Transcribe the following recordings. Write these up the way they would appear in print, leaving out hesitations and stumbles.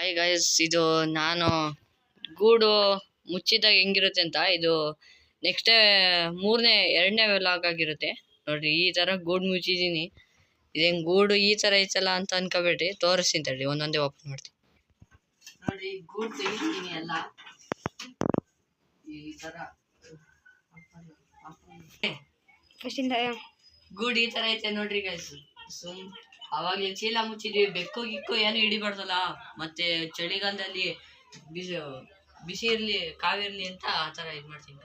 Hi guys, ಇದು ನಾನು ಗೂಡು ಮುಚ್ಚಿದಾಗ ಹೆಂಗಿರುತ್ತೆ ಅಂತ ಇದು ನೆಕ್ಸ್ಟ್ ಎರಡನೇ ವ್ಲಾಗ್ ಆಗಿರುತ್ತೆ ನೋಡ್ರಿ. ಈ ತರ ಗೂಡು ಮುಚ್ಚಿದೀನಿ. ಇದೇನ್ ಗೂಡು ಈ ತರ ಐತಲ್ಲ ಅಂತ ಅನ್ಕೋಬೇಡ್ರಿ, ತೋರಿಸ್ತೀನಿ ತಡ್ರಿ, ಒಂದೊಂದೇ ಓಪನ್ ಮಾಡ್ತೀನಿ ನೋಡ್ರಿ. ಗೂಡು ತೆಗಿತೀನಿ ಎಲ್ಲ ಈ ತರ. ಗೂಡು ಈ ತರ ಐತೆ ನೋಡ್ರಿ ಗೈಸ್. ಅವಾಗಲೇ ಚೀಲ ಮುಚ್ಚಿದ್ವಿ, ಬೆಕ್ಕು ಗಿಕ್ಕು ಏನು ಹಿಡಿಬಾರ್ದಲ್ಲ, ಮತ್ತೆ ಚಳಿಗಾಲದಲ್ಲಿ ಬಿಸಿ ಇರ್ಲಿ ಕಾವಿರ್ಲಿ ಅಂತ ಆ ಥರ ಇದು ಮಾಡ್ತೀನಿ.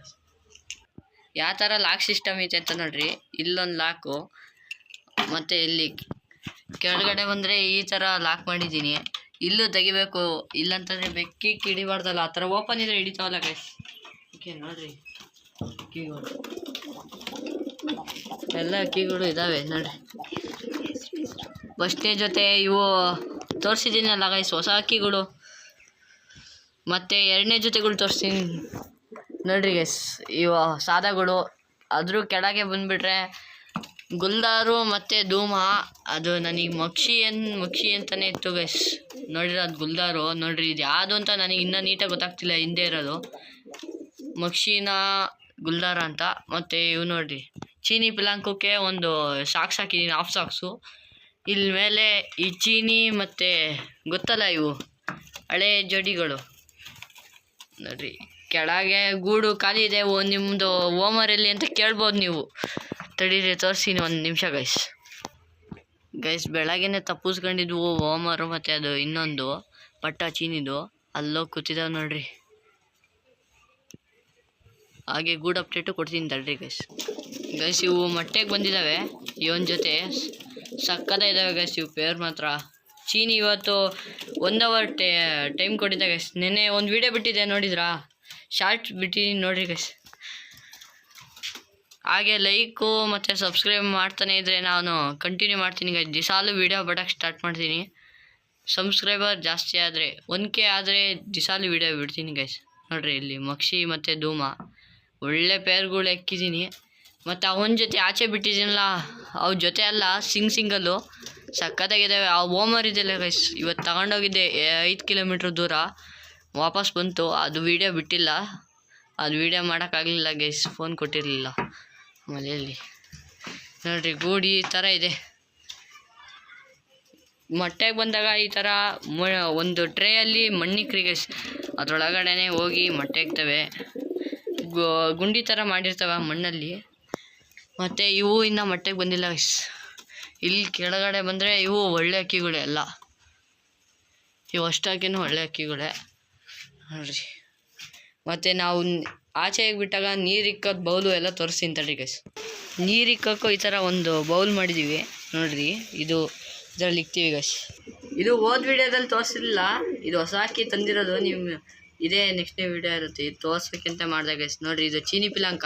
ಯಾವ ಥರ ಲಾಕ್ ಸಿಸ್ಟಮ್ ಐತೆ ಅಂತ ನೋಡ್ರಿ. ಇಲ್ಲೊಂದು ಲಾಕು, ಮತ್ತೆ ಇಲ್ಲಿ ಕೆಳಗಡೆ ಬಂದರೆ ಈ ಥರ ಲಾಕ್ ಮಾಡಿದ್ದೀನಿ. ಇಲ್ಲೂ ತೆಗಿಬೇಕು, ಇಲ್ಲಂತಂದರೆ ಬೆಕ್ಕಿಗೆ ಹಿಡಿಬಾರ್ದಲ್ಲ, ಆ ಥರ ಓಪನ್ ಇದ್ರೆ ಹಿಡಿತಾವಲ್ಲ ಗೈಸ್. ಓಕೆ ನೋಡ್ರಿ, ಕೀಗಳು ಎಲ್ಲ ಕೀಗಳು ಇದ್ದಾವೆ ನೋಡ್ರಿ. ಫಸ್ಟ್ನೇ ಜೊತೆ ಇವು ತೋರಿಸಿದ್ದೀನಲ್ಲ ಗೈಸ್, ಹೊಸ ಅಕ್ಕಿಗಳು. ಮತ್ತು ಎರಡನೇ ಜೊತೆಗಳು ತೋರಿಸ್ತೀನಿ ನೋಡ್ರಿ ಗೈಸ್. ಇವು ಸಾದಾಗಳು. ಅದ್ರ ಕೆಳಗೆ ಬಂದುಬಿಟ್ರೆ ಗುಲ್ದಾರು ಮತ್ತು ಧೂಮ. ಅದು ನನಗೆ ಮಕ್ಷಿ ಅಂತಲೇ ಇತ್ತು ಗೈಸ್. ನೋಡಿರಿ, ಅದು ಗುಲ್ದಾರು ನೋಡ್ರಿ. ಇದು ಯಾವುದು ಅಂತ ನನಗೆ ಇನ್ನೂ ನೀಟಾಗಿ ಗೊತ್ತಾಗ್ತಿಲ್ಲ, ಹಿಂದೆ ಇರೋದು ಮಕ್ಷಿನ ಗುಲ್ದಾರ ಅಂತ. ಮತ್ತು ಇವು ನೋಡ್ರಿ, ಚೀನಿ ಪಿಲಾಂಕಕ್ಕೆ ಒಂದು ಸಾಕ್ಸ್ ಹಾಕಿದ್ದೀನಿ, ಹಾಫ್ ಸಾಕ್ಸು. ಇಲ್ಲಿ ಮೇಲೆ ಈ ಚೀನಿ ಮತ್ತು ಗೊತ್ತಲ್ಲ ಇವು ಹಳೆ ಜೋಡಿಗಳು ನೋಡ್ರಿ. ಕೆಳಗೆ ಗೂಡು ಖಾಲಿ ಇದೆ. ನಿಮ್ಮದು ಓಮರ್ ಎಲ್ಲಿ ಅಂತ ಕೇಳ್ಬೋದು ನೀವು. ತಡೀರಿ, ತೋರಿಸ್ತೀನಿ ಒಂದು ನಿಮಿಷ ಗೈಸ್. ಬೆಳಗ್ಗೆನೆ ತಪ್ಪಿಸ್ಕೊಂಡಿದ್ವು ಓಮರು ಮತ್ತು ಅದು ಇನ್ನೊಂದು ಪಟ್ಟ ಚೀನಿದು, ಅಲ್ಲೋಗಿ ಕೂತಿದ್ದಾವೆ ನೋಡ್ರಿ. ಹಾಗೆ ಗೂಡು ಅಪ್ಡೇಟು ಕೊಡ್ತೀನಿ ತಡ್ರಿ ಗೈಸ್. ಇವು ಮೊಟ್ಟೆಗೆ ಬಂದಿದ್ದಾವೆ, ಈ ಒಂದು ಜೊತೆ ಸಕ್ಕದ ಇದ್ದಾವೆ ಗೈಸ್. ಇವು ಪೇರ್ ಮಾತ್ರ. ಚೀನಿ ಇವತ್ತು 1 ಅವರ್ ಟೈಮ್ ಕೊಟ್ಟಿದ್ದೆ ಗೈಸ್. ನೆನ್ನೆ ಒಂದು ವಿಡಿಯೋ ಬಿಟ್ಟಿದ್ದೆ, ನೋಡಿದ್ರಾ? ಶಾರ್ಟ್ ಬಿಟ್ಟಿದ್ದೀನಿ ನೋಡ್ರಿ ಗೈಸ್. ಹಾಗೆ ಲೈಕು ಮತ್ತು ಸಬ್ಸ್ಕ್ರೈಬ್ ಮಾಡ್ತಾನೆ ಇದ್ದರೆ ನಾನು ಕಂಟಿನ್ಯೂ ಮಾಡ್ತೀನಿ ಗೈಸ್. ದಿಸಾಲು ವೀಡಿಯೋ ಬಿಡೋಕ್ಕೆ ಸ್ಟಾರ್ಟ್ ಮಾಡ್ತೀನಿ. ಸಬ್ಸ್ಕ್ರೈಬರ್ ಜಾಸ್ತಿ ಆದರೆ 1K ಆದರೆ ದಿಸಾಲು ವೀಡಿಯೋ ಬಿಡ್ತೀನಿ ಗೈಸ್. ನೋಡ್ರಿ, ಇಲ್ಲಿ ಮಕ್ಷಿ ಮತ್ತು ಧೂಮ ಒಳ್ಳೆ ಪೇರ್ಗಳು ಎಕ್ಕಿದ್ದೀನಿ. ಮತ್ತು ಅವನ ಜೊತೆ ಆಚೆ ಬಿಟ್ಟಿದ್ದೀನಲ್ಲ, ಅವ್ರ ಜೊತೆ ಅಲ್ಲ, ಸಿಂಗಲ್ಲು ಸಕ್ಕತ್ತಾಗಿದ್ದಾವೆ. ಆ ಓಮರ್ ಇದೆಯಲ್ಲ ಗೈಸ್, ಇವತ್ತು ತಗೊಂಡೋಗಿದ್ದೆ 5 ಕಿಲೋಮೀಟ್ರ್ ದೂರ, ವಾಪಸ್ ಬಂತು. ಅದು ವೀಡಿಯೋ ಬಿಟ್ಟಿಲ್ಲ, ಅದು ವೀಡಿಯೋ ಮಾಡೋಕ್ಕಾಗಲಿಲ್ಲ ಗೈಸ್, ಫೋನ್ ಕೊಟ್ಟಿರಲಿಲ್ಲ ಮನೆಯಲ್ಲಿ. ನೋಡಿರಿ, ಗೂಡು ಈ ಥರ ಇದೆ. ಮೊಟ್ಟೆಗೆ ಬಂದಾಗ ಈ ಥರ ಒಂದು ಟ್ರೇಯಲ್ಲಿ ಮಣ್ಣಿಕ್ರಿ ಗೈಸ್, ಅದರೊಳಗಡೆ ಹೋಗಿ ಮೊಟ್ಟೆ ಇಕ್ತವೆ. ಗುಂಡಿ ಥರ ಮಾಡಿರ್ತವೆ ಮಣ್ಣಲ್ಲಿ. ಮತ್ತು ಇವು ಇನ್ನೂ ಮೊಟ್ಟೆಗೆ ಬಂದಿಲ್ಲ ಗೈಸ್. ಇಲ್ಲಿ ಕೆಳಗಡೆ ಬಂದರೆ ಇವು ಒಳ್ಳೆ ಅಕ್ಕಿಗಳೇ ಎಲ್ಲ. ಇವು ಅಷ್ಟಾಕಿನೂ ಒಳ್ಳೆ ಅಕ್ಕಿಗಳೇ ನೋಡ್ರಿ. ಮತ್ತು ನಾವು ಆಚೆಗೆ ಬಿಟ್ಟಾಗ ನೀರು ಇಕ್ಕೋದು ಬೌಲು ಎಲ್ಲ ತೋರಿಸ್ತೀನಿ ತಡ್ರಿ ಗೈಸ್. ನೀರು ಇಕ್ಕೋಕ್ಕೂ ಈ ಥರ ಒಂದು ಬೌಲ್ ಮಾಡಿದ್ದೀವಿ ನೋಡ್ರಿ. ಇದು ಇದರಲ್ಲಿ ಇಕ್ತೀವಿ ಗೈಸ್. ಇದು ಹೋದ ವೀಡಿಯೋದಲ್ಲಿ ತೋರಿಸಿರಲಿಲ್ಲ, ಇದು ಹೊಸ ಅಕ್ಕಿ ತಂದಿರೋದು. ನಿಮ್ಮ ಇದೇ ನೆಕ್ಸ್ಟ್ನೇ ವೀಡಿಯೋ ಇರುತ್ತೆ, ಇದು ತೋರಿಸ್ಬೇಕಂತ ಮಾಡಿದೆ ಗೈಸ್. ನೋಡಿರಿ, ಇದು ಚೀನಿ ಪಿಲಾಂಕ.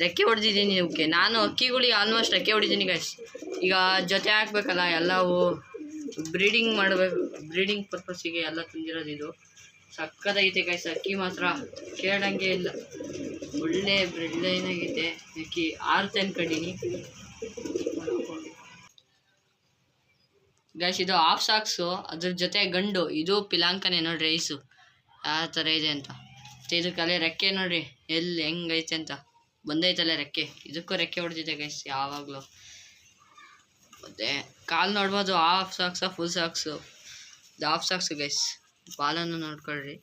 ರೆಕ್ಕೆ ಹೊಡೆದಿದ್ದೀನಿ ಇವಕ್ಕೆ. ನಾನು ಅಕ್ಕಿಗಳಿಗೆ ಆಲ್ಮೋಸ್ಟ್ ರೆಕ್ಕೆ ಹೊಡಿದ್ದೀನಿ ಗೈಸ್. ಈಗ ಜೊತೆ ಹಾಕ್ಬೇಕಲ್ಲ, ಎಲ್ಲವೂ ಬ್ರೀಡಿಂಗ್ ಮಾಡಬೇಕು, ಬ್ರೀಡಿಂಗ್ ಪರ್ಪಸ್ಸಿಗೆ ಎಲ್ಲ ತಂದಿರೋದು. ಇದು ಸಕ್ಕತ್ತಾಗೈತೆ ಗೈಸ್. ಅಕ್ಕಿ ಮಾತ್ರ ಕೇಳಂಗೆ ಇಲ್ಲ, ಒಳ್ಳೆ ಬ್ರೆಡ್ ಲೈನ್ ಆಗೈತೆ ಅಕ್ಕಿ. 6 ಅನ್ಕೊಂಡಿನಿ ಗೈಸ್. ಇದು ಹಾಫ್ ಸಾಕ್ಸು, ಅದ್ರ ಜೊತೆ ಗಂಡು. ಇದು ಪಿಲಾಂಕನೇ ನೋಡ್ರಿ, ರೈಸು ಯಾವ ಥರ ಇದೆ ಅಂತ. ಮತ್ತು ಇದಕ್ಕಲ್ಲೇ ರೆಕ್ಕೆ ನೋಡ್ರಿ ಎಲ್ಲಿ ಹೆಂಗೈತೆ ಅಂತ ಬಂದೈತಲ್ಲ ರೆಕ್ಕೆ. ಇದಕ್ಕೂ ರೆಕ್ಕೆ ಹೊಡೆದಿದೆ ಗೈಸ್ ಯಾವಾಗಲೂ. ಮತ್ತು ಕಾಲು ನೋಡ್ಬೋದು, ಹಾಫ್ ಸಾಕ್ಸು ಫುಲ್ ಸಾಕ್ಸು. ಇದು ಹಾಫ್ ಸಾಕ್ಸು ಗೈಸ್. ಬಾಲನ್ನು ನೋಡ್ಕೊಳ್ರಿ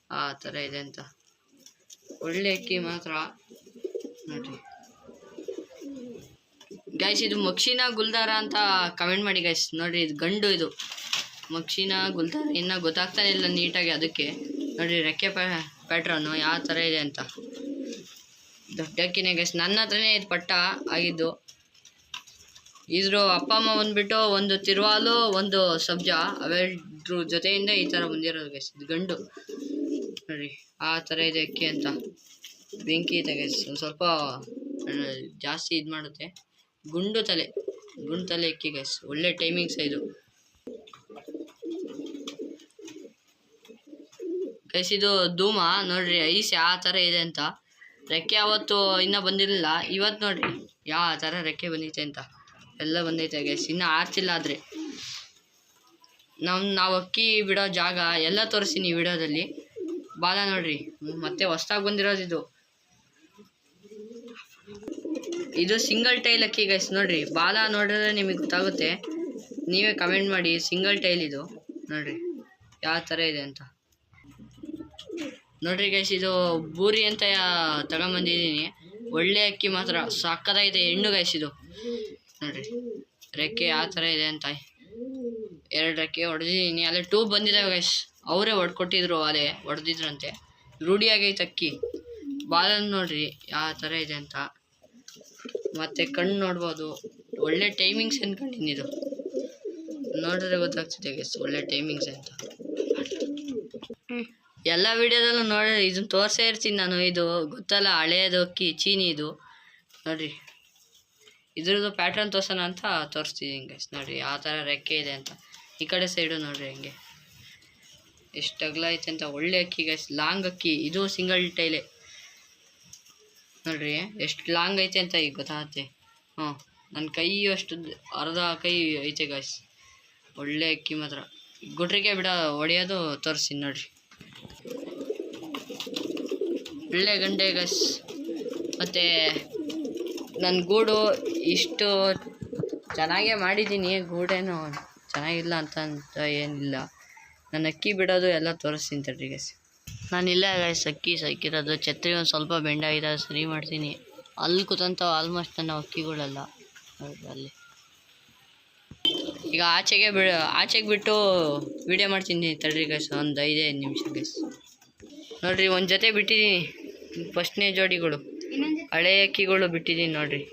ಆ ಥರ ಇದೆ ಅಂತ. ಒಳ್ಳೆ ಅಕ್ಕಿ ಮಾತ್ರ ನೋಡ್ರಿ ಗೈಸ್. ಇದು ಮಕ್ಷಿನ ಗುಲ್ದಾರ ಅಂತ ಕಮೆಂಟ್ ಮಾಡಿ ಗೈಸ್. ನೋಡ್ರಿ, ಇದು ಗಂಡು, ಇದು ಮಕ್ಷಿನ ಗುಲ್ದಾರ. ಇನ್ನೂ ಗೊತ್ತಾಗ್ತಾನೆ ಇಲ್ಲ ನೀಟಾಗಿ, ಅದಕ್ಕೆ ನೋಡ್ರಿ ರೆಕ್ಕೆ ಪ್ಯಾಟ್ರನ್ನು ಯಾವ ಥರ ಇದೆ ಅಂತ. ದೊಡ್ಡಕ್ಕಿನೇ ಗೈಸ್. ನನ್ನ ಹತ್ರನೇ ಇದು ಪಟ್ಟ ಆಗಿದ್ದು. ಇದ್ರ ಅಪ್ಪ ಅಮ್ಮ ಬಂದುಬಿಟ್ಟು ಒಂದು ತಿರುವಾಲು, ಒಂದು ಸಬ್ಜಾ, ಅವೆರಡ್ರ ಜೊತೆಯಿಂದ ಈ ಥರ ಬಂದಿರೋದು ಗೈಸ್. ಇದು ಗಂಡು ನೋಡ್ರಿ, ಆ ಥರ ಇದೆ ಅಕ್ಕಿ ಅಂತ. ಬೆಂಕಿ ಇದೆ ಗೈಸ್, ಒಂದು ಸ್ವಲ್ಪ ಜಾಸ್ತಿ ಇದು ಮಾಡುತ್ತೆ. ಗುಂಡು ತಲೆ ಅಕ್ಕಿ ಗೈಸ್. ಒಳ್ಳೆ ಟೈಮಿಂಗ್ಸ್ ಇದು ಗೈಸ್. ಇದು ಧೂಮ ನೋಡ್ರಿ, ಐಸ್ ಯಾವ ಥರ ಇದೆ ಅಂತ. ರೆಕ್ಕೆ ಅವತ್ತು ಇನ್ನೂ ಬಂದಿರಲಿಲ್ಲ, ಇವತ್ತು ನೋಡ್ರಿ ಯಾವ ಥರ ರೆಕ್ಕೆ ಬಂದೈತೆ ಅಂತ. ಎಲ್ಲ ಬಂದೈತೆ ಗೈಸ್, ಇನ್ನೂ ಆರ್ತಿಲ್ಲ. ಆದರೆ ನಾವು ಅಕ್ಕಿ ಬಿಡೋ ಜಾಗ ಎಲ್ಲ ತೋರಿಸ್ತೀನಿ ವಿಡಿಯೋದಲ್ಲಿ. ಬಾಲ ನೋಡ್ರಿ, ಮತ್ತೆ ಹೊಸ್ದಾಗಿ ಬಂದಿರೋದು ಇದು ಸಿಂಗಲ್ ಟೈಲ್ ಅಕ್ಕಿ ಗೈಸ್. ನೋಡ್ರಿ ಬಾಲ ನೋಡಿದ್ರೆ ನಿಮಗೆ ಗೊತ್ತಾಗುತ್ತೆ, ನೀವೇ ಕಮೆಂಟ್ ಮಾಡಿ. ಸಿಂಗಲ್ ಟೈಲ್ ಇದು ನೋಡ್ರಿ ಯಾವ ಥರ ಇದೆ ಅಂತ. ನೋಡ್ರಿ ಗೈಸ್, ಇದು ಬೂರಿ ಅಂತ ತಗೊಂಬಂದಿದ್ದೀನಿ. ಒಳ್ಳೆ ಅಕ್ಕಿ ಮಾತ್ರ ಸಕ್ಕತ್ತಾಗಿದೆ. ಹೆಣ್ಣು ಗೈಸ್ ಇದು ನೋಡ್ರಿ, ರೆಕ್ಕೆ ಯಾವ ಥರ ಇದೆ ಅಂತ. 2 ರೆಕ್ಕೆ ಹೊಡೆದಿದ್ದೀನಿ. ಅಲ್ಲೇ 2 ಬಂದಿದ್ದಾವೆ ಗೈಸ್, ಅವರೇ ಹೊಡ್ಕೊಟ್ಟಿದ್ರು, ಅಲ್ಲೇ ಹೊಡೆದಿದ್ರಂತೆ. ರೂಢಿಯಾಗೈತೆ ಅಕ್ಕಿ. ಬಾಲ ನೋಡ್ರಿ ಯಾವ ಥರ ಇದೆ ಅಂತ. ಮತ್ತೆ ಕಣ್ಣು ನೋಡ್ಬೋದು, ಒಳ್ಳೆ ಟೈಮಿಂಗ್ಸ್ ಅನ್ಕೊಂಡಿನಿ. ಇದು ನೋಡಿದ್ರೆ ಗೊತ್ತಾಗ್ತಿದೆ ಗೈಸ್, ಒಳ್ಳೆ ಟೈಮಿಂಗ್ಸ್ ಅಂತ. ಎಲ್ಲ ವಿಡಿಯೋದಲ್ಲೂ ನೋಡಿ ಇದನ್ನ ತೋರಿಸೇ ಇರ್ತೀನಿ ನಾನು. ಇದು ಗೊತ್ತಲ್ಲ, ಹಳೆಯದು ಅಕ್ಕಿ, ಚೀನಿ ಇದು ನೋಡ್ರಿ. ಇದ್ರದ್ದು ಪ್ಯಾಟ್ರನ್ ತೋರ್ಸೋಣ ಅಂತ ತೋರಿಸ್ತಿದ್ದೀನಿ ಗೈಸ್. ನೋಡ್ರಿ ಯಾವ ಥರ ರೆಕ್ಕೆ ಇದೆ ಅಂತ. ಈ ಕಡೆ ಸೈಡು ನೋಡ್ರಿ ಹೆಂಗೆ ಎಷ್ಟು ಅಗಲ ಐತೆ ಅಂತ. ಒಳ್ಳೆ ಅಕ್ಕಿ ಗೈಸ್, ಲಾಂಗ್ ಅಕ್ಕಿ. ಇದು ಸಿಂಗಲ್ ಟೈಲೆ ನೋಡ್ರಿ ಎಷ್ಟು ಲಾಂಗ್ ಐತೆ ಅಂತ ಈಗ ಗೊತ್ತಾಗುತ್ತೆ. ನನ್ನ ಕೈ ಅಷ್ಟು ಅರ್ಧ ಕೈ ಐತೆ ಗೈಸ್. ಒಳ್ಳೆ ಅಕ್ಕಿ ಮಾತ್ರ. ಗುಟ್ರಿಗೆ ಹೊಡೆಯೋದು ತೋರಿಸ್ತೀನಿ ನೋಡ್ರಿ. ಒಳ್ಳೆ ಗಂಡೆ ಗೈಸ್. ಮತ್ತು ನನ್ನ ಗೂಡು ಇಷ್ಟು ಚೆನ್ನಾಗೇ ಮಾಡಿದ್ದೀನಿ. ಗೂಡೇನು ಚೆನ್ನಾಗಿಲ್ಲ ಅಂತ ಏನಿಲ್ಲ. ನನ್ನ ಅಕ್ಕಿ ಬಿಡೋದು ಎಲ್ಲ ತೋರಿಸ್ತೀನಿ ತಡ್ರಿ ಗೈಸ್. ನಾನಿಲ್ಲ ಗೈಸ್, ಅಕ್ಕಿ ಸಾಕಿರೋದು. ಛತ್ರಿ ಒಂದು ಸ್ವಲ್ಪ ಬೆಂಡಾಗಿದೆ, ಸರಿ ಮಾಡ್ತೀನಿ. ಅಲ್ಲಿ ಕೂತಂತ ಆಲ್ಮೋಸ್ಟ್ ನನ್ನ ಅಕ್ಕಿಗಳೆಲ್ಲ ಅಲ್ಲಿ. ಈಗ ಆಚೆಗೆ ಬಿಟ್ಟು ವಿಡಿಯೋ ಮಾಡ್ತೀನಿ ತಡ್ರಿ ಗೈಸ್, ಒಂದು 5 ನಿಮಿಷ ಗೈಸ್. ನೋಡ್ರಿ ಒಂದು ಜೊತೆ ಬಿಟ್ಟಿದ್ದೀನಿ, ಫಸ್ಟ್ನೇ ಜೋಡಿಗಳು ಹಳೆ ಅಕ್ಕಿಗಳು ಬಿಟ್ಟಿದ್ದೀನಿ ನೋಡ್ರಿ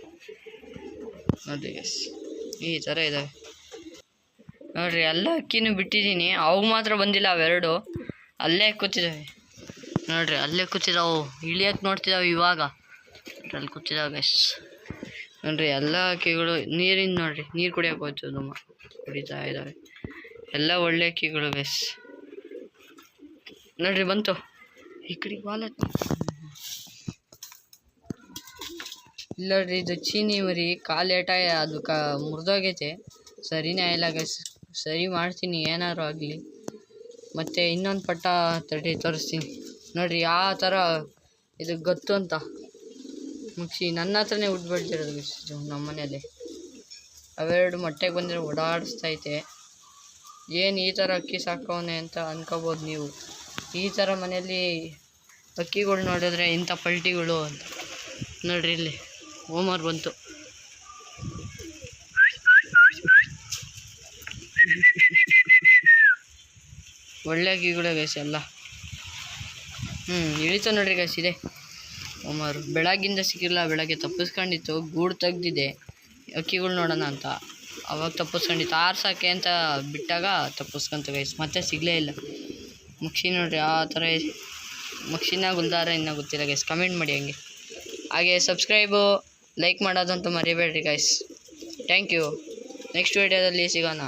ಗೈಸ್. ಈ ಥರ ಇದ್ದಾವೆ ನೋಡ್ರಿ. ಎಲ್ಲ ಅಕ್ಕಿನೂ ಬಿಟ್ಟಿದ್ದೀನಿ, ಅವು ಮಾತ್ರ ಬಂದಿಲ್ಲ. ಅವೆರಡು ಅಲ್ಲೇ ಕೂತಿದ್ದಾವೆ ನೋಡ್ರಿ, ಅಲ್ಲೇ ಕೂತಿದ್ದಾವೆ. ಇಳಿಯಕ್ಕೆ ನೋಡ್ತಿದ್ದಾವೆ ಇವಾಗ. ಅಲ್ಲಿ ಕೂತಿದ್ದಾವೆ ಗೈಸ್ ನೋಡ್ರಿ. ಎಲ್ಲ ಅಕ್ಕಿಗಳು ನೀರಿನ ನೋಡ್ರಿ, ನೀರು ಕುಡಿಯೋಕೆ ಹೋಯ್ತು ನಮ್ಮ ಕುಡಿತಾ ಇದ್ದಾವೆ. ಎಲ್ಲ ಒಳ್ಳೆ ಅಕ್ಕಿಗಳು ಗೈಸ್. ನೋಡ್ರಿ ಬಂತು ಈ ಕಡೆಗೆ ಬಾಲ. ಇಲ್ಲ ನೋಡ್ರಿ, ಇದು ಚೀನಿ ಮರಿ ಕಾಲೇಟ, ಅದು ಮುರಿದೋಗೈತೆ. ಸರಿನೇ ಆಗಿಲ್ಲ ಗೈಸ್, ಸರಿ ಮಾಡ್ತೀನಿ ಏನಾದ್ರು ಆಗಲಿ. ಮತ್ತು ಇನ್ನೊಂದು ಪಟ್ಟ ತೋರಿಸ್ತೀನಿ ನೋಡ್ರಿ ಯಾವ ಥರ ಇದು ಗೊತ್ತು ಅಂತ. ಮುಗಿಸಿ ನನ್ನ ಹತ್ರನೇ ಉಡ್ಬಿಡ್ತಿರೋದು ಗೈಸ್ ಇದು ನಮ್ಮ ಮನೆಯಲ್ಲಿ. ಅವೆರಡು ಮೊಟ್ಟೆಗೆ ಬಂದಿರೋ ಓಡಾಡಿಸ್ತೈತೆ. ಏನು ಈ ಥರ ಅಕ್ಕಿ ಸಾಕವನೆ ಅಂತ ಅನ್ಕೋಬೋದು ನೀವು. ಈ ಥರ ಮನೆಯಲ್ಲಿ ಅಕ್ಕಿಗಳು ನೋಡಿದ್ರೆ ಇಂಥ ಪಲ್ಟಿಗಳು ಅಂತ. ನೋಡ್ರಿ ಇಲ್ಲಿ ಹೋಮರ್ ಬಂತು. ಒಳ್ಳೆ ಅಕ್ಕಿಗಳು ಗೈಸ್ ಎಲ್ಲ. ಇಳಿತು ನೋಡ್ರಿ ಗೈಸ್. ಇದೆ ಹೋಮರು. ಬೆಳಗ್ಗಿಂದ ಸಿಕ್ಕಿಲ್ಲ, ಬೆಳಗ್ಗೆ ತಪ್ಪಿಸ್ಕೊಂಡಿತ್ತು. ಗೂಡು ತೆಗ್ದಿದೆ ಅಕ್ಕಿಗಳು ನೋಡೋಣ ಅಂತ. ಅವಾಗ ತಪ್ಪಿಸ್ಕೊಂಡಿತ್ತು. ಆರ್ಸೋಕ್ಕೆ ಅಂತ ಬಿಟ್ಟಾಗ ತಪ್ಪಿಸ್ಕೊಂತು ಗೈಸ್, ಮತ್ತೆ ಸಿಗಲೇ ಇಲ್ಲ. ಮಕ್ಷಿ ನೋಡ್ರಿ ಆ ಥರ. ಮಕ್ಷಿನ ಗುಲ್ದಾರ ಇನ್ನೂ ಗೊತ್ತಿಲ್ಲ ಗೈಸ್, ಕಮೆಂಟ್ ಮಾಡಿ ಹಂಗೆ. ಹಾಗೆ ಸಬ್ಸ್ಕ್ರೈಬು ಲೈಕ್ ಮಾಡೋದಂತೂ ಮರಿಬೇಡ್ರಿ ಗೈಸ್. Thank you. ನೆಕ್ಸ್ಟ್ ವಿಡಿಯೋದಲ್ಲಿ ಸಿಗೋಣ.